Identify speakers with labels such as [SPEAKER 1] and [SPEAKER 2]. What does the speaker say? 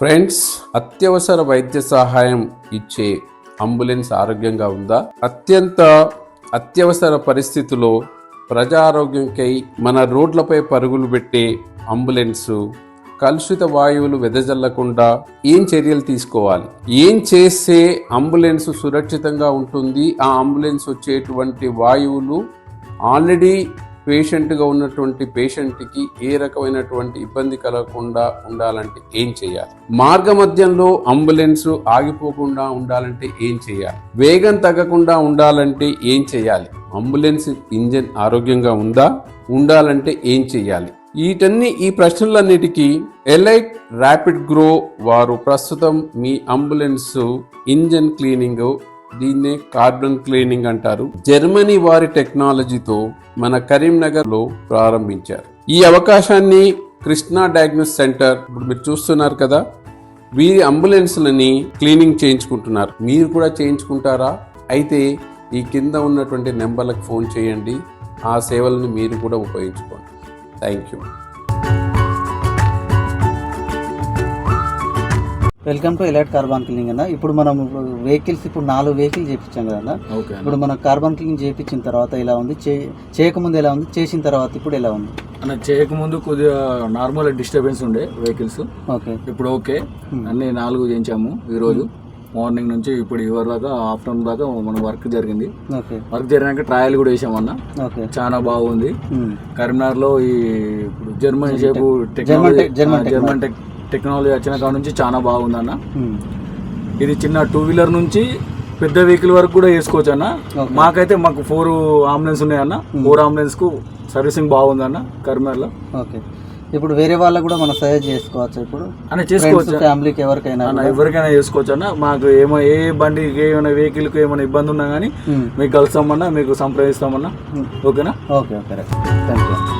[SPEAKER 1] Friends, అత్యవసర వైద్య సహాయం ఇచ్చే అంబులెన్స్ ఆరోగ్యంగా ఉందా? అత్యవసర పరిస్థితిలో ప్రజా ఆరోగ్యంకై మన రోడ్లపై పరుగులు పెట్టే అంబులెన్సు కలుషిత వాయువులు వెదజల్లకుండా ఏం చర్యలు తీసుకోవాలి? ఏం చేస్తే అంబులెన్స్ సురక్షితంగా ఉంటుంది? ఆ అంబులెన్స్ వచ్చేటువంటి వాయువులు ఆల్రెడీ పేషెంట్గా ఉన్నటువంటి పేషెంట్కి ఏ రకమైనటువంటి ఇబ్బంది కలగకుండా ఉండాలంటే ఏం చేయాలి? మార్గ మధ్యంలో అంబులెన్స్ ఆగిపోకుండా ఉండాలంటే ఏం చేయాలి? వేగం తగ్గకుండా ఉండాలంటే ఏం చేయాలి? అంబులెన్స్ ఇంజన్ ఆరోగ్యంగా ఉండాలంటే ఏం చేయాలి? ఈ ప్రశ్నలన్నిటికీ ఎలైట్ ర్యాపిడ్ గ్రో వారు ప్రస్తుతం మీ అంబులెన్స్ ఇంజన్ క్లీనింగ్, దీన్నే కార్బన్ క్లీనింగ్ అంటారు, జర్మనీ వారి టెక్నాలజీతో మన కరీంనగర్ లో ప్రారంభించారు. ఈ అవకాశాన్ని కృష్ణా డయాగ్నోస్ సెంటర్, ఇప్పుడు మీరు చూస్తున్నారు కదా, వీరి అంబులెన్స్లని క్లీనింగ్ చేయించుకుంటున్నారు. మీరు కూడా చేయించుకుంటారా? అయితే ఈ కింద ఉన్నటువంటి నెంబర్లకు ఫోన్ చేయండి. ఆ సేవలను మీరు కూడా ఉపయోగించుకోండి. Thank you.
[SPEAKER 2] Welcome to elite carbon cleaning అన్న. ఇప్పుడు మనం వెహికల్స్ 4 వెహికల్ చేయించాం కదా. ఇప్పుడు మనం కార్బన్ క్లీనింగ్ చేయించిన తర్వాత ఎలా ఉంది, చేయకముందు ఎలా ఉంది, చేసిన తర్వాత ఇప్పుడు ఎలా ఉంది
[SPEAKER 3] అన్న? చేయకముందు కొద్దిగా నార్మల్ డిస్టర్బెన్స్ ఉండే వెహికల్స్. ఓకే, ఇప్పుడు ఓకే. అన్ని 4 చేయించాము ఈరోజు మార్నింగ్ నుంచి ఇప్పుడు ఇవరి దాకా, ఆఫ్టర్నూన్ దాకా మన వర్క్ జరిగింది. వర్క్ జరిగినాక ట్రయల్ కూడా వేసామన్న. చాలా బాగుంది. కరీంనగర్ లో ఈ ఇప్పుడు జర్మన్ షేపు జర్మన్ టెక్నాలజీ వచ్చిన కాడ నుంచి చాలా బాగుందన్న. ఇది చిన్న 2 వీలర్ నుంచి పెద్ద వెహికల్ వరకు కూడా వేసుకోవచ్చు అన్న. మాకు 4 అంబులెన్స్ ఉన్నాయన్న. 4 అంబులెన్స్ కు సర్వీసింగ్ బాగుందన్న కరీంనగర్ లో. ఓకే,
[SPEAKER 2] ఇప్పుడు వేరే వాళ్ళకు కూడా మనం సజెస్ట్ చేసుకోవచ్చు. ఇప్పుడు
[SPEAKER 3] అని చేసుకోవచ్చు,
[SPEAKER 2] ఫ్యామిలీకి ఎవరికైనా
[SPEAKER 3] చేసుకోవచ్చు అన్న. మాకు ఏ బండికి ఏమైనా వెహికల్ కి ఏమైనా ఇబ్బంది ఉన్నా కానీ మీకు కలుస్తామన్నా, మీకు సంప్రదిస్తామన్నా. ఓకేనా?
[SPEAKER 2] Okay, thank you.